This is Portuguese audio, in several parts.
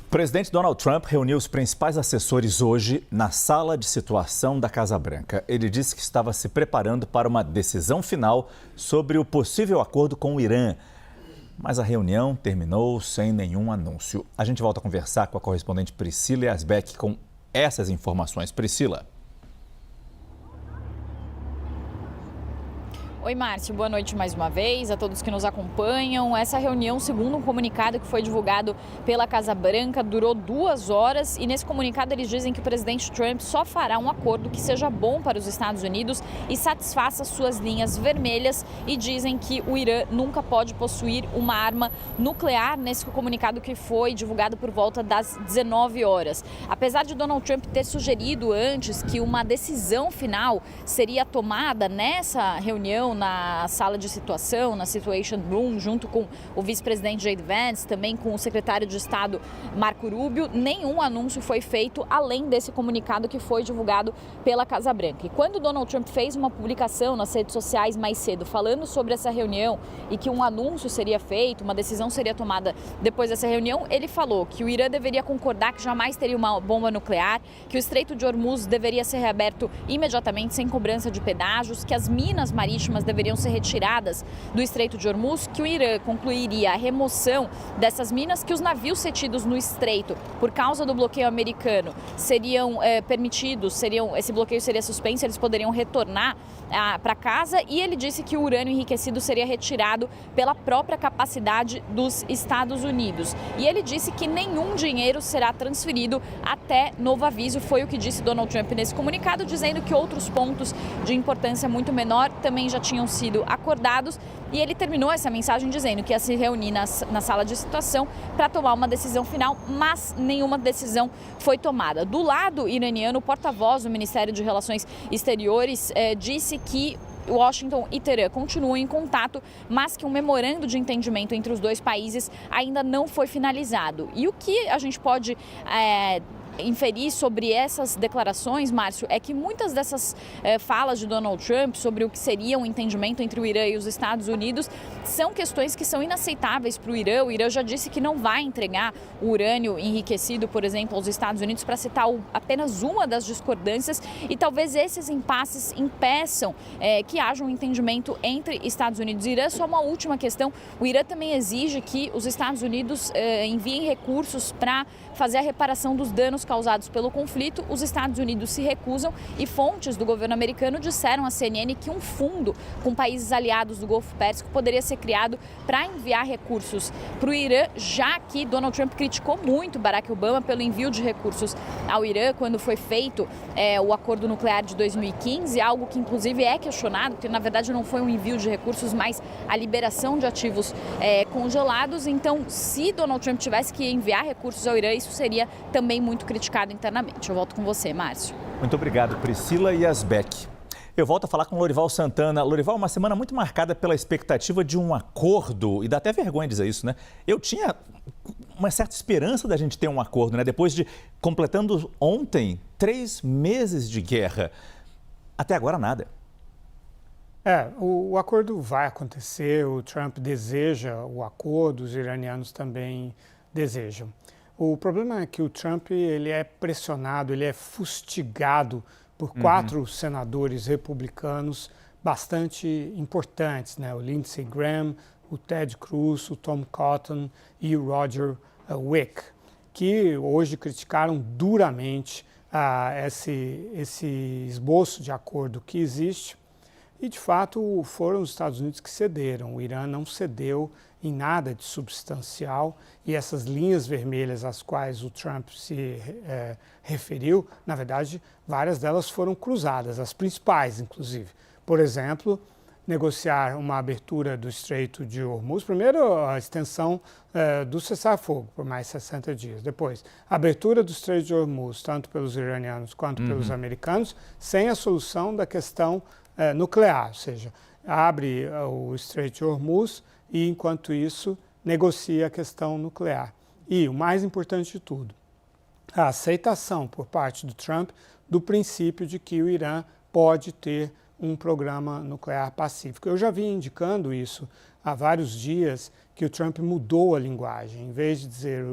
O presidente Donald Trump reuniu os principais assessores hoje na sala de situação da Casa Branca. Ele disse que estava se preparando para uma decisão final sobre o possível acordo com o Irã. Mas a reunião terminou sem nenhum anúncio. A gente volta a conversar com a correspondente Priscila Yazbek com essas informações. Priscila. Oi, Márcio. Boa noite mais uma vez a todos que nos acompanham. Essa reunião, segundo um comunicado que foi divulgado pela Casa Branca, durou 2 horas e nesse comunicado eles dizem que o presidente Trump só fará um acordo que seja bom para os Estados Unidos e satisfaça suas linhas vermelhas e dizem que o Irã nunca pode possuir uma arma nuclear nesse comunicado que foi divulgado por volta das 19 horas. Apesar de Donald Trump ter sugerido antes que uma decisão final seria tomada nessa reunião na sala de situação, na Situation Room, junto com o vice-presidente J.D. Vance, também com o secretário de Estado Marco Rubio, nenhum anúncio foi feito além desse comunicado que foi divulgado pela Casa Branca. E quando Donald Trump fez uma publicação nas redes sociais mais cedo falando sobre essa reunião e que um anúncio seria feito, uma decisão seria tomada depois dessa reunião, ele falou que o Irã deveria concordar que jamais teria uma bomba nuclear, que o Estreito de Hormuz deveria ser reaberto imediatamente sem cobrança de pedágios, que as minas marítimas deveriam ser retiradas do Estreito de Hormuz, que o Irã concluiria a remoção dessas minas, que os navios retidos no Estreito por causa do bloqueio americano seriam permitidos, esse bloqueio seria suspenso, eles poderiam retornar para casa e ele disse que o urânio enriquecido seria retirado pela própria capacidade dos Estados Unidos. E ele disse que nenhum dinheiro será transferido até novo aviso, foi o que disse Donald Trump nesse comunicado, dizendo que outros pontos de importância muito menor também já tinham sido acordados e ele terminou essa mensagem dizendo que ia se reunir na sala de situação para tomar uma decisão final, mas nenhuma decisão foi tomada. Do lado iraniano, o porta-voz do Ministério de Relações Exteriores disse que Washington e Teherã continuam em contato, mas que um memorando de entendimento entre os dois países ainda não foi finalizado. E o que a gente pode inferir sobre essas declarações, Márcio, é que muitas dessas falas de Donald Trump sobre o que seria um entendimento entre o Irã e os Estados Unidos são questões que são inaceitáveis para o Irã. O Irã já disse que não vai entregar o urânio enriquecido, por exemplo, aos Estados Unidos, para citar apenas uma das discordâncias, e talvez esses impasses impeçam que haja um entendimento entre Estados Unidos e Irã. Só uma última questão, o Irã também exige que os Estados Unidos enviem recursos para fazer a reparação dos danos causados pelo conflito. Os Estados Unidos se recusam e fontes do governo americano disseram à CNN que um fundo com países aliados do Golfo Pérsico poderia ser criado para enviar recursos para o Irã, já que Donald Trump criticou muito Barack Obama pelo envio de recursos ao Irã quando foi feito o acordo nuclear de 2015, algo que inclusive é questionado, porque na verdade não foi um envio de recursos, mas a liberação de ativos congelados. Então, se Donald Trump tivesse que enviar recursos ao Irã, isso seria também muito criticado internamente. Eu volto com você, Márcio. Muito obrigado, Priscila Yazbek. Eu volto a falar com Lorival Santana. Lorival, uma semana muito marcada pela expectativa de um acordo, e dá até vergonha dizer isso, né? Eu tinha uma certa esperança da gente ter um acordo, né? Depois de, completando ontem, 3 meses de guerra. Até agora, nada. O acordo vai acontecer, o Trump deseja o acordo, os iranianos também desejam. O problema é que o Trump ele é pressionado, ele é fustigado por 4 senadores republicanos bastante importantes, né? O Lindsey Graham, o Ted Cruz, o Tom Cotton e o Roger Wick, que hoje criticaram duramente esse esboço de acordo que existe. E, de fato, foram os Estados Unidos que cederam. O Irã não cedeu em nada de substancial e essas linhas vermelhas às quais o Trump se referiu, na verdade, várias delas foram cruzadas, as principais, inclusive. Por exemplo, negociar uma abertura do Estreito de Hormuz. Primeiro, a extensão do cessar-fogo por mais 60 dias. Depois, a abertura do Estreito de Hormuz, tanto pelos iranianos quanto pelos americanos, sem a solução da questão nuclear, ou seja, abre o Estreito de Hormuz e, enquanto isso, negocia a questão nuclear. E, o mais importante de tudo, a aceitação por parte do Trump do princípio de que o Irã pode ter um programa nuclear pacífico. Eu já vim indicando isso há vários dias, que o Trump mudou a linguagem. Em vez de dizer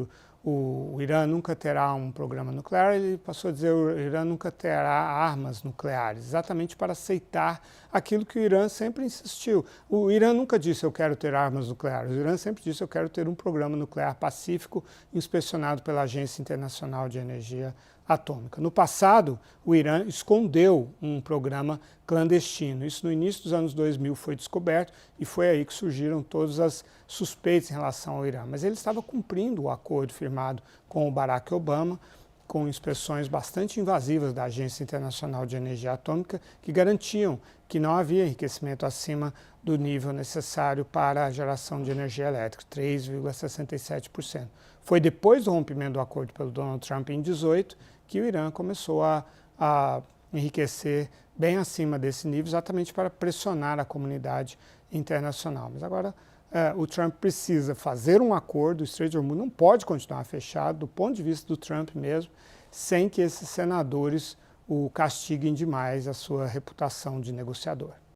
o Irã nunca terá um programa nuclear, ele passou a dizer o Irã nunca terá armas nucleares, exatamente para aceitar aquilo que o Irã sempre insistiu. O Irã nunca disse eu quero ter armas nucleares, o Irã sempre disse eu quero ter um programa nuclear pacífico inspecionado pela Agência Internacional de Energia Atômica. No passado, o Irã escondeu um programa clandestino. Isso no início dos anos 2000 foi descoberto e foi aí que surgiram todas as suspeitas em relação ao Irã. Mas ele estava cumprindo o acordo firmado com o Barack Obama, com inspeções bastante invasivas da Agência Internacional de Energia Atômica, que garantiam que não havia enriquecimento acima do nível necessário para a geração de energia elétrica, 3,67%. Foi depois do rompimento do acordo pelo Donald Trump em 2018 que o Irã começou a enriquecer bem acima desse nível, exatamente para pressionar a comunidade internacional. Mas agora o Trump precisa fazer um acordo, o Strait de Hormuz não pode continuar fechado, do ponto de vista do Trump mesmo, sem que esses senadores o castiguem demais a sua reputação de negociador.